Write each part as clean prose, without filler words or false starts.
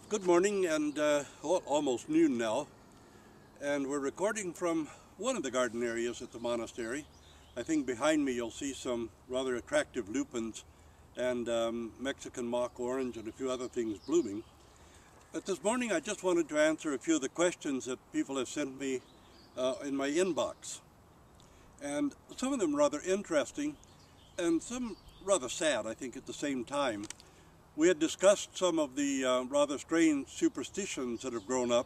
Good morning, and almost noon now, and we're recording from one of the garden areas at the monastery. I think behind me you'll see some rather attractive lupins and Mexican mock orange and a few other things blooming. But this morning I just wanted to answer a few of the questions that people have sent me in my inbox. And some of them rather interesting and some rather sad, I think, at the same time. We had discussed some of the rather strange superstitions that have grown up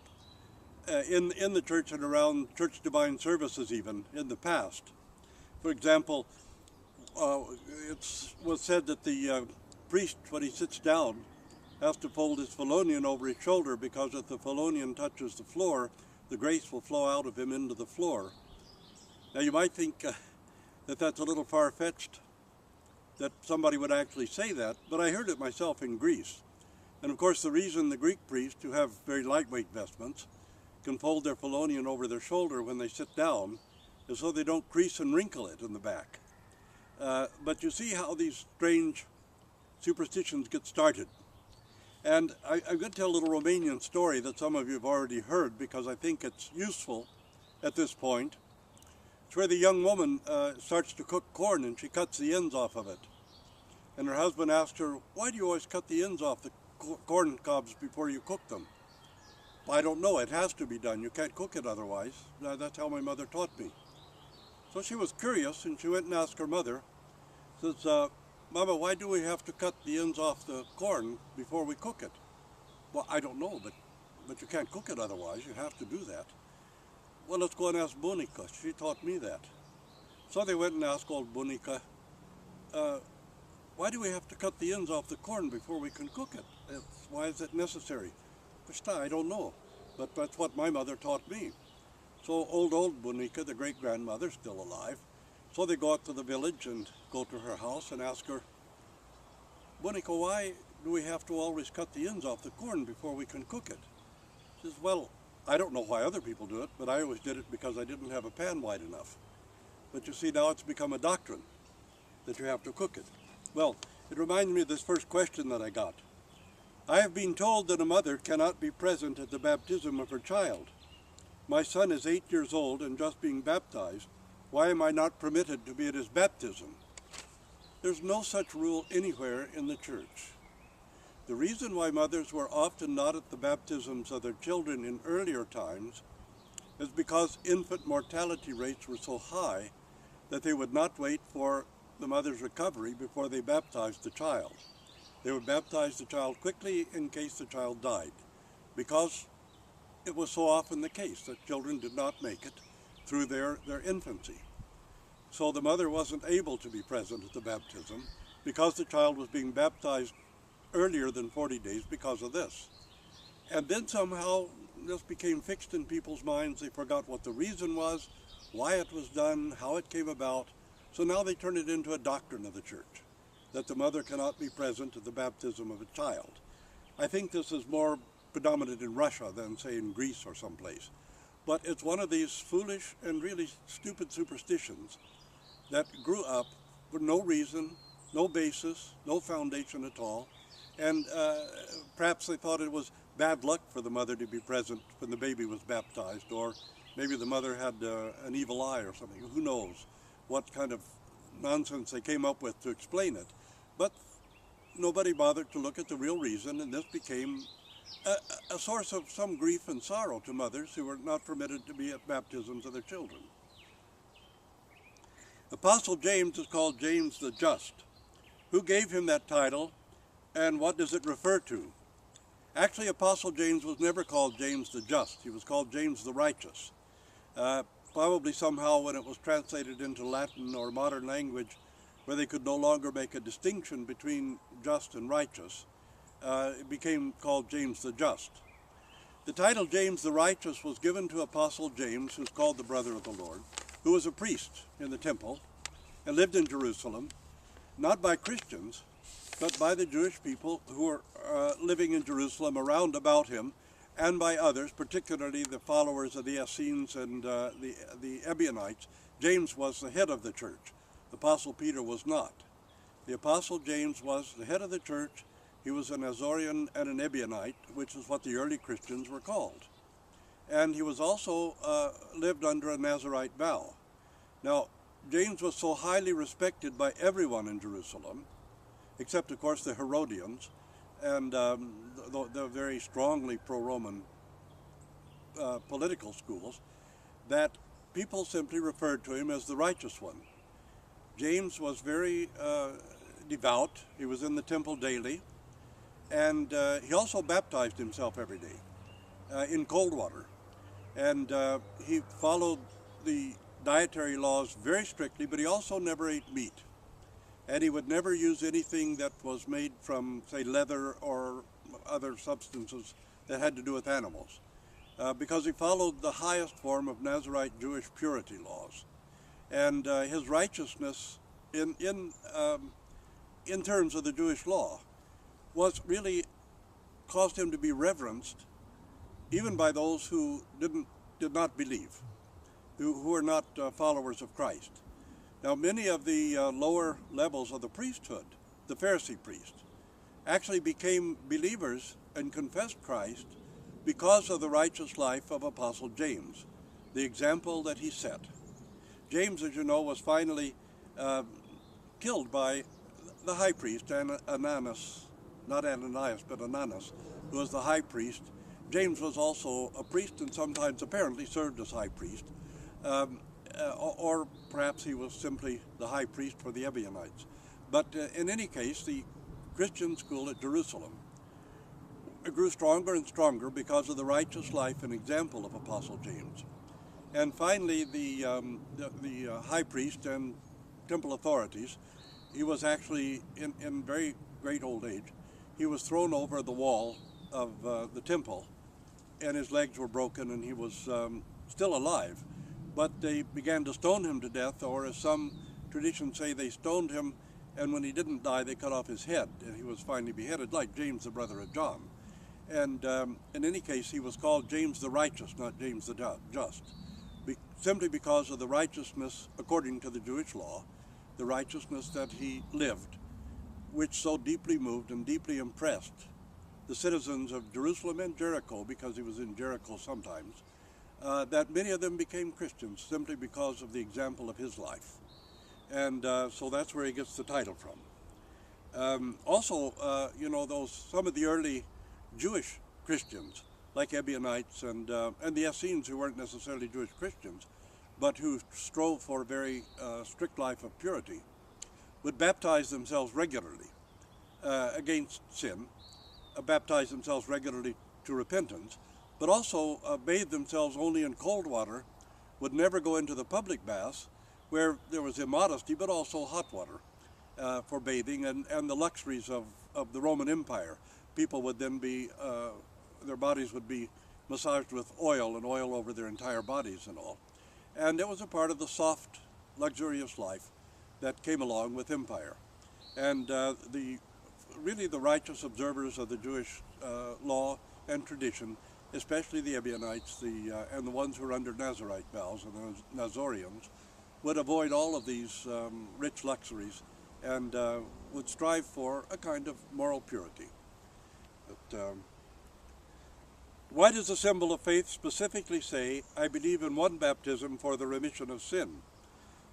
in the church and around church divine services even in the past. For example, it was said that the priest, when he sits down, has to fold his phelonion over his shoulder because if the phelonion touches the floor, the grace will flow out of him into the floor. Now you might think that that's a little far-fetched, that somebody would actually say that, but I heard it myself in Greece. And of course the reason the Greek priests, who have very lightweight vestments, can fold their phelonion over their shoulder when they sit down is so they don't crease and wrinkle it in the back. But you see how these strange superstitions get started. And I'm going to tell a little Romanian story that some of you have already heard because I think it's useful at this point. It's where the young woman starts to cook corn and she cuts the ends off of it. And her husband asks her, "Why do you always cut the ends off the corn cobs before you cook them?" "Well, I don't know, it has to be done. You can't cook it otherwise. That's how my mother taught me." So she was curious and she went and asked her mother, says, "Mama, why do we have to cut the ends off the corn before we cook it?" "Well, I don't know, but you can't cook it otherwise. You have to do that." "Well, let's go and ask Bunica. She taught me that." So they went and asked old Bunica, "Why do we have to cut the ends off the corn before we can cook it? Why is it necessary?" "Pashta, I don't know, but that's what my mother taught me." So old Bunica, the great-grandmother, still alive, so they go out to the village and go to her house and ask her, "Bunica, why do we have to always cut the ends off the corn before we can cook it?" She says, "Well, I don't know why other people do it, but I always did it because I didn't have a pan wide enough. But you see, now it's become a doctrine that you have to cook it." Well, it reminds me of this first question that I got. "I have been told that a mother cannot be present at the baptism of her child. My son is 8 years old and just being baptized. Why am I not permitted to be at his baptism?" There's no such rule anywhere in the church. The reason why mothers were often not at the baptisms of their children in earlier times is because infant mortality rates were so high that they would not wait for the mother's recovery before they baptized the child. They would baptize the child quickly in case the child died, because it was so often the case that children did not make it through their infancy. So the mother wasn't able to be present at the baptism because the child was being baptized earlier than 40 days because of this. And then somehow this became fixed in people's minds. They forgot what the reason was, why it was done, how it came about. So now they turn it into a doctrine of the church, that the mother cannot be present at the baptism of a child. I think this is more predominant in Russia than, say, in Greece or someplace. But it's one of these foolish and really stupid superstitions that grew up for no reason, no basis, no foundation at all. And perhaps they thought it was bad luck for the mother to be present when the baby was baptized, or maybe the mother had an evil eye or something. Who knows what kind of nonsense they came up with to explain it. But nobody bothered to look at the real reason, and this became a source of some grief and sorrow to mothers who were not permitted to be at baptisms of their children. Apostle James is called James the Just. Who gave him that title? And what does it refer to? Actually, Apostle James was never called James the Just. He was called James the Righteous. Probably somehow when it was translated into Latin or modern language, where they could no longer make a distinction between just and righteous, it became called James the Just. The title James the Righteous was given to Apostle James, who's called the brother of the Lord, who was a priest in the temple and lived in Jerusalem, not by Christians, but by the Jewish people who were living in Jerusalem around about him, and by others, particularly the followers of the Essenes and the Ebionites. James was the head of the church. The Apostle Peter was not. The Apostle James was the head of the church, He was a Nazorian and an Ebionite, which is what the early Christians were called. And he was also lived under a Nazirite vow. Now, James was so highly respected by everyone in Jerusalem, except, of course, the Herodians and the very strongly pro-Roman political schools, that people simply referred to him as the righteous one. James was very devout. He was in the temple daily, and he also baptized himself every day in cold water. And he followed the dietary laws very strictly, but he also never ate meat. And he would never use anything that was made from, say, leather or other substances that had to do with animals, because he followed the highest form of Nazirite Jewish purity laws. And his righteousness in terms of the Jewish law was really caused him to be reverenced even by those who did not believe, who were not followers of Christ. Now, many of the lower levels of the priesthood, the Pharisee priest, actually became believers and confessed Christ because of the righteous life of Apostle James, the example that he set. James, as you know, was finally killed by the high priest, Ananias, not Ananias, but Ananias, who was the high priest. James was also a priest and sometimes apparently served as high priest. Or perhaps he was simply the high priest for the Ebionites. But in any case, the Christian school at Jerusalem grew stronger and stronger because of the righteous life and example of Apostle James. And finally, the high priest and temple authorities, he was actually in very great old age. He was thrown over the wall of the temple, and his legs were broken, and he was still alive. But they began to stone him to death, or as some traditions say, they stoned him, and when he didn't die, they cut off his head, and he was finally beheaded, like James, the brother of John. And in any case, he was called James the Righteous, not James the Just, simply because of the righteousness, according to the Jewish law, the righteousness that he lived, which so deeply moved and deeply impressed the citizens of Jerusalem and Jericho, because he was in Jericho sometimes, that many of them became Christians simply because of the example of his life. And so that's where he gets the title from. Also, you know, some of the early Jewish Christians, like Ebionites and the Essenes, who weren't necessarily Jewish Christians, but who strove for a very strict life of purity, would baptize themselves regularly against sin, baptize themselves regularly to repentance, but also bathe themselves only in cold water, would never go into the public baths where there was immodesty, but also hot water for bathing and the luxuries of the Roman Empire. People would then be, their bodies would be massaged with oil and oil over their entire bodies and all. And it was a part of the soft, luxurious life that came along with empire. And really the righteous observers of the Jewish law and tradition, especially the Ebionites and the ones who were under Nazirite vows, and the Nazorians, would avoid all of these rich luxuries and would strive for a kind of moral purity. But, why does the symbol of faith specifically say, "I believe in one baptism for the remission of sin"?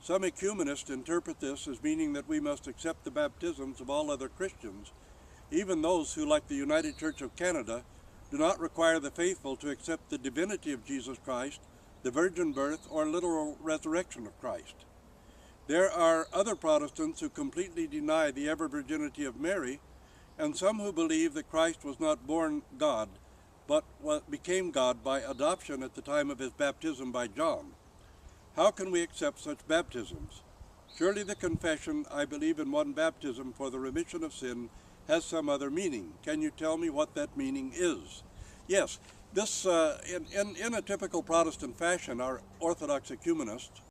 Some ecumenists interpret this as meaning that we must accept the baptisms of all other Christians, even those who, like the United Church of Canada, do not require the faithful to accept the divinity of Jesus Christ, the virgin birth, or literal resurrection of Christ. There are other Protestants who completely deny the ever-virginity of Mary, and some who believe that Christ was not born God, but became God by adoption at the time of his baptism by John. How can we accept such baptisms? Surely the confession, "I believe in one baptism for the remission of sin," has some other meaning. Can you tell me what that meaning is? Yes, this in a typical Protestant fashion, our Orthodox ecumenists